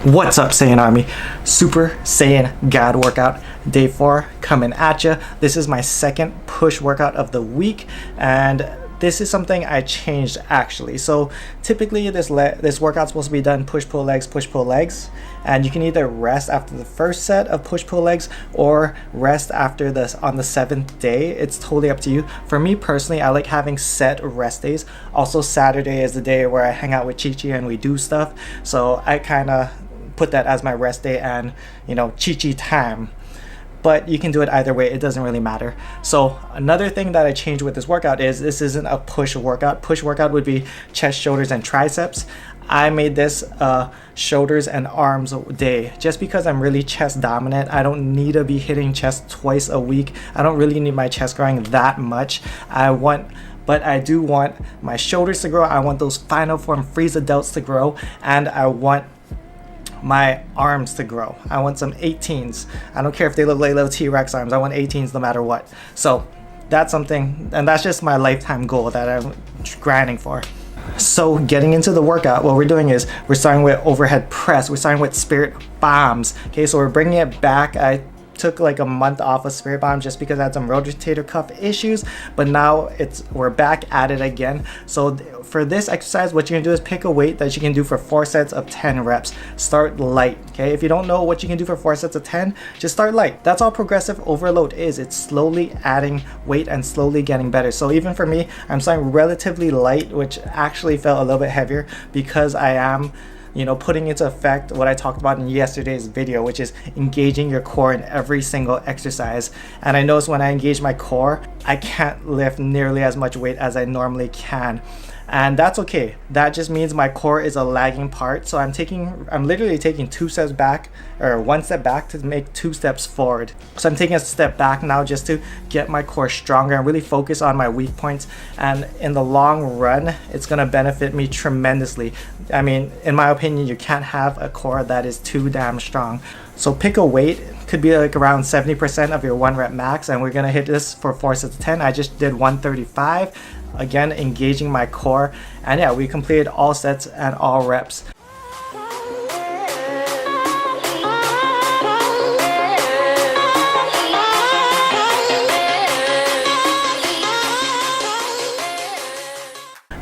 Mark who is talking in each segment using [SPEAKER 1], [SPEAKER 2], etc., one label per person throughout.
[SPEAKER 1] What's up, Saiyan Army? Super Saiyan God workout day 4 coming at ya. This is my second push workout of the week, and this is something I changed actually. So typically this workout's supposed to be done push pull legs, and you can either rest after the first set of push pull legs or rest after this on the 7th day. It's totally up to you. For me personally, I like having set rest days. Also, Saturday is the day where I hang out with Chi and we do stuff, so I kind of put that as my rest day and, you know, Chi time. But you can do it either way, it doesn't really matter. So another thing that I changed with this workout is this isn't a push workout. Push workout would be chest, shoulders, and triceps. I made this shoulders and arms day just because I'm really chest dominant. I don't need to be hitting chest twice a week. I don't really need my chest growing that much. But I do want my shoulders to grow. I want those final form Frieza delts to grow, and I want my arms to grow. I want some 18s. I don't care if they look like little T-Rex arms. I want 18s no matter what. So that's something, and that's just my lifetime goal that I'm grinding for. So getting into the workout, what we're doing is we're starting with overhead press. We're starting with spirit bombs. Okay, so we're bringing it back. I took like a month off of spirit bomb just because I had some rotator cuff issues, but now we're back at it again. So for this exercise, what you're gonna do is pick a weight that you can do for 4 sets of 10 reps. Start light. Okay, if you don't know what you can do for 4 sets of 10, just start light. That's all progressive overload is. It's slowly adding weight and slowly getting better. So even for me, I'm starting relatively light, which actually felt a little bit heavier because I am, you know, putting into effect what I talked about in yesterday's video, which is engaging your core in every single exercise. And I noticed when I engage my core, I can't lift nearly as much weight as I normally can. And that's okay. That just means my core is a lagging part. So I'm literally taking 2 steps back, or 1 step back to make 2 steps forward. So I'm taking a step back now just to get my core stronger and really focus on my weak points. And in the long run, it's gonna benefit me tremendously. I mean, in my opinion, you can't have a core that is too damn strong. So pick a weight. Could be like around 70% of your 1 rep max, and we're gonna hit this for 4 sets of 10. I just did 135. Again, engaging my core, and yeah, we completed all sets and all reps.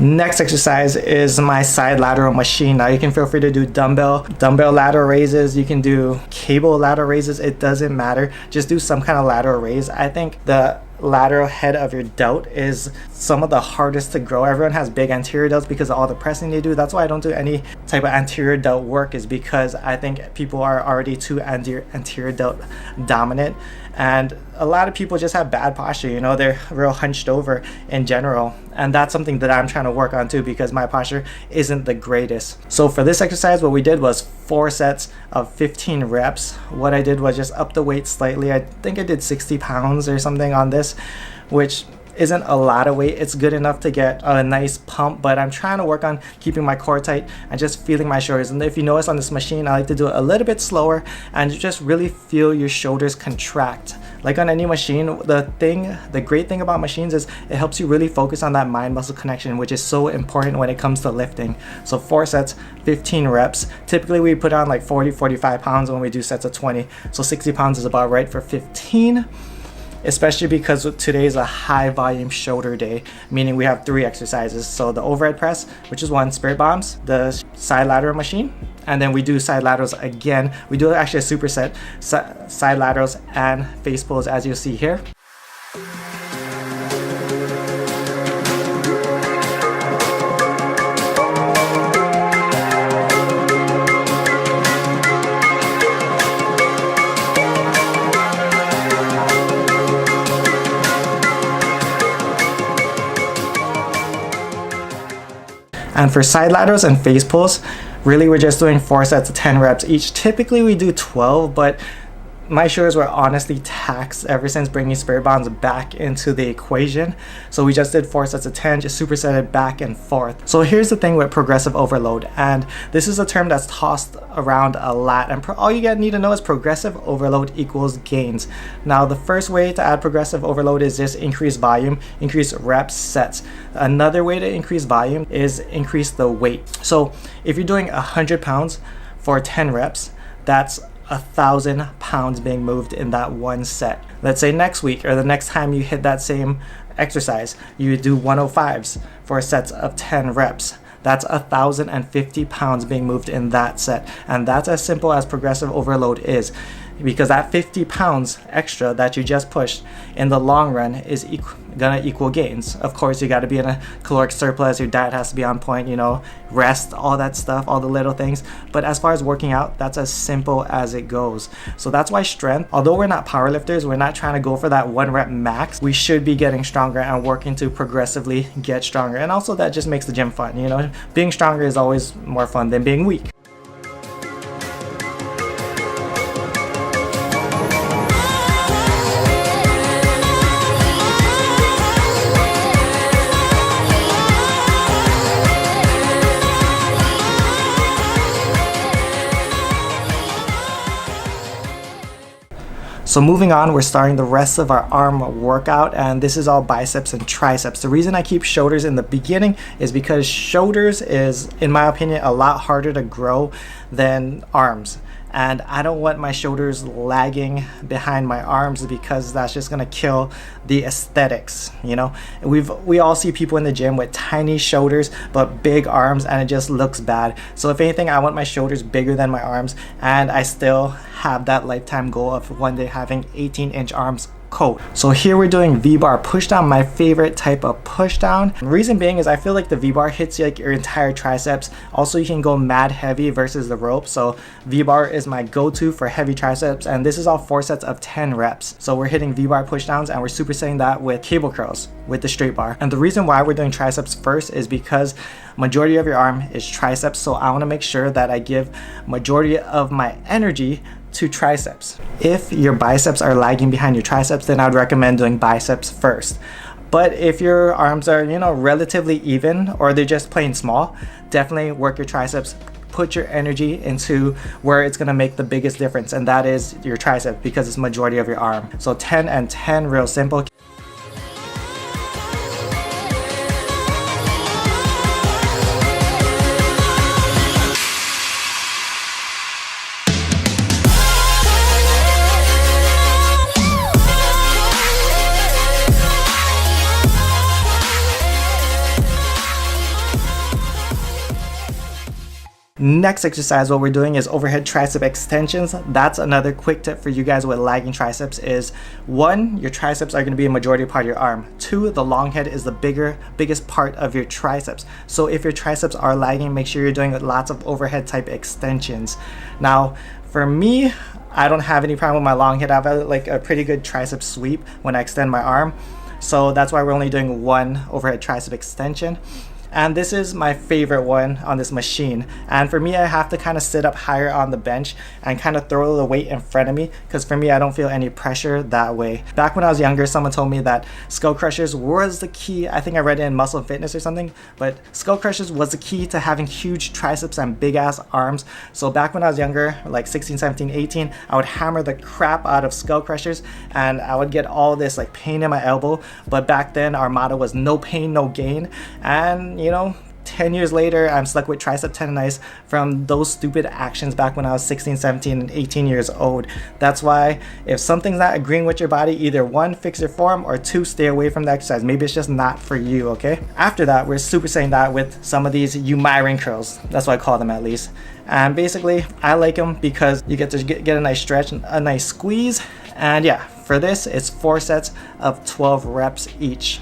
[SPEAKER 1] Next exercise is my side lateral machine. Now you can feel free to do dumbbell lateral raises. You can do cable lateral raises. It doesn't matter. Just do some kind of lateral raise. I think the lateral head of your delt is some of the hardest to grow. Everyone has big anterior delts because of all the pressing they do. That's why I don't do any type of anterior delt work, is because I think people are already too anterior delt dominant, and a lot of people just have bad posture. You know, they're real hunched over in general, and that's something that I'm trying to work on too, because my posture isn't the greatest. So for this exercise, what we did was 4 sets of 15 reps. What I did was just up the weight slightly. I think I did 60 pounds or something on this, which isn't a lot of weight. It's good enough to get a nice pump, but I'm trying to work on keeping my core tight and just feeling my shoulders. And if you notice on this machine, I like to do it a little bit slower and just really feel your shoulders contract. Like on any machine, the great thing about machines is it helps you really focus on that mind muscle connection, which is so important when it comes to lifting. So 4 sets, 15 reps. Typically we put on like 40-45 pounds when we do sets of 20. So 60 pounds is about right for 15. Especially because today is a high volume shoulder day, meaning we have 3 exercises. So the overhead press, which is 1, spirit bombs, the side lateral machine, and then we do side laterals again. We do actually a superset, side laterals and face pulls, as you'll see here. And for side laterals and face pulls, really we're just doing 4 sets of 10 reps each. Typically we do 12, but my shoulders were honestly taxed ever since bringing spirit bombs back into the equation. So we just did 4 sets of 10, just superset it back and forth. So here's the thing with progressive overload, and this is a term that's tossed around a lot, and all you need to know is progressive overload equals gains. Now the first way to add progressive overload is just increase volume, increase reps, sets. Another way to increase volume is increase the weight. So if you're doing 100 pounds for 10 reps, that's 1,000 pounds being moved in that one set. Let's say next week or the next time you hit that same exercise, you do 105s for sets of 10 reps. That's 1,050 pounds being moved in that set. And that's as simple as progressive overload is, because that 50 pounds extra that you just pushed in the long run is gonna equal gains. Of course, you got to be in a caloric surplus, your diet has to be on point, you know, rest, all that stuff, all the little things. But as far as working out, that's as simple as it goes. So that's why strength, although we're not powerlifters, we're not trying to go for that 1 rep max, we should be getting stronger and working to progressively get stronger. And also that just makes the gym fun, you know. Being stronger is always more fun than being weak. So moving on, we're starting the rest of our arm workout, and this is all biceps and triceps. The reason I keep shoulders in the beginning is because shoulders is, in my opinion, a lot harder to grow than arms. And I don't want my shoulders lagging behind my arms, because that's just gonna kill the aesthetics, you know. We all see people in the gym with tiny shoulders but big arms, and it just looks bad. So if anything, I want my shoulders bigger than my arms, and I still have that lifetime goal of one day having 18-inch arms. Coat. So here we're doing V-bar push down, my favorite type of push down. The reason being is I feel like the V-bar hits like your entire triceps. Also, you can go mad heavy versus the rope. So V-bar is my go-to for heavy triceps, and this is all 4 sets of 10 reps. So we're hitting V-bar push downs, and we're supersetting that with cable curls with the straight bar. And the reason why we're doing triceps first is because majority of your arm is triceps. So I want to make sure that I give majority of my energy to triceps. If your biceps are lagging behind your triceps, then I would recommend doing biceps first. But if your arms are, you know, relatively even, or they're just plain small, definitely work your triceps. Put your energy into where it's gonna make the biggest difference, and that is your triceps, because it's majority of your arm. So 10 and 10, real simple. Next exercise, what we're doing is overhead tricep extensions. That's another quick tip for you guys with lagging triceps is 1, your triceps are going to be a majority part of your arm. 2, the long head is the biggest part of your triceps. So if your triceps are lagging, make sure you're doing lots of overhead type extensions. Now, for me, I don't have any problem with my long head. I have like a pretty good tricep sweep when I extend my arm. So that's why we're only doing 1 overhead tricep extension. And this is my favorite one on this machine. And for me, I have to kind of sit up higher on the bench and kind of throw the weight in front of me, because for me, I don't feel any pressure that way. Back when I was younger, someone told me that skull crushers was the key. I think I read it in Muscle Fitness or something, but skull crushers was the key to having huge triceps and big ass arms. So back when I was younger, like 16, 17, 18, I would hammer the crap out of skull crushers, and I would get all this like pain in my elbow. But back then, our motto was no pain, no gain. And you know, 10 years later, I'm stuck with tricep tendonitis from those stupid actions back when I was 16, 17, and 18 years old. That's why if something's not agreeing with your body, either 1, fix your form, or 2, stay away from the exercise. Maybe it's just not for you, okay? After that, we're supersetting that with some of these Myron curls. That's what I call them, at least. And basically, I like them because you get to get a nice stretch, a nice squeeze. And yeah, for this, it's 4 sets of 12 reps each.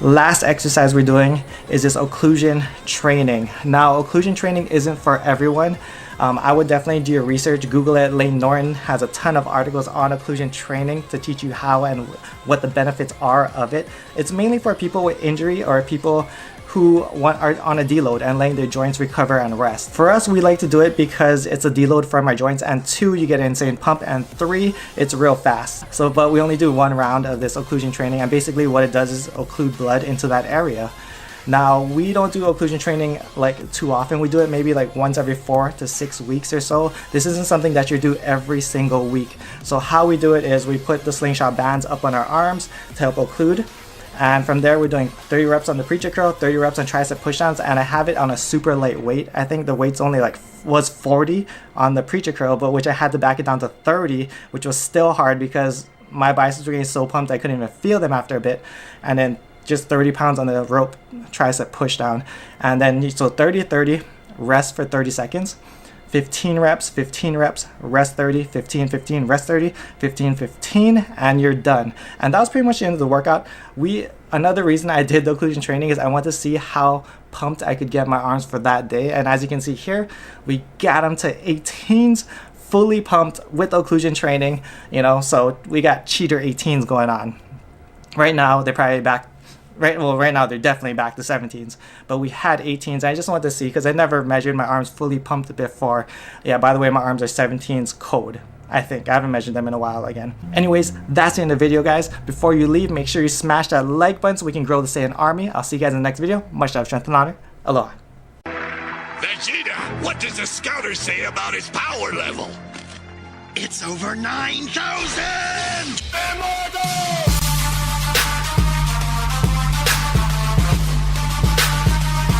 [SPEAKER 1] Last exercise we're doing is this occlusion training. Now, occlusion training isn't for everyone. I would definitely do your research, Google it. Lane Norton has a ton of articles on occlusion training to teach you how and what the benefits are of it. It's mainly for people with injury or people who are on a deload and letting their joints recover and rest. For us, we like to do it because it's a deload from our joints, and 2, you get an insane pump, and 3, it's real fast. So, but we only do 1 round of this occlusion training, and basically what it does is occlude blood into that area. Now, we don't do occlusion training like too often. We do it maybe like once every 4 to 6 weeks or so. This isn't something that you do every single week. So how we do it is we put the slingshot bands up on our arms to help occlude. And from there, we're doing 30 reps on the preacher curl, 30 reps on tricep pushdowns, and I have it on a super light weight. I think the weight's only was 40 on the preacher curl, but which I had to back it down to 30, which was still hard because my biceps were getting so pumped I couldn't even feel them after a bit. And then just 30 pounds on the rope tricep pushdown. And then so 30, 30, rest for 30 seconds. 15 reps, 15 reps, rest 30, 15, 15, rest 30, 15, 15, and you're done. And that was pretty much the end of the workout. Another reason I did the occlusion training is I want to see how pumped I could get my arms for that day. And as you can see here, we got them to 18s, fully pumped with occlusion training, so we got cheater 18s going on. Right now, they're probably back. Right now they're definitely back to 17s, but we had 18s. I just wanted to see because I never measured my arms fully pumped before. Yeah, by the way, my arms are 17s code. I think I haven't measured them in a while again. Anyways, that's the end of the video, guys. Before you leave, make sure you smash that like button so we can grow the Saiyan army. I'll see you guys in the next video. Much love, strength, and honor. Aloha.
[SPEAKER 2] Vegeta, what does the scouter say about his power level? It's over 9,000! Immortal!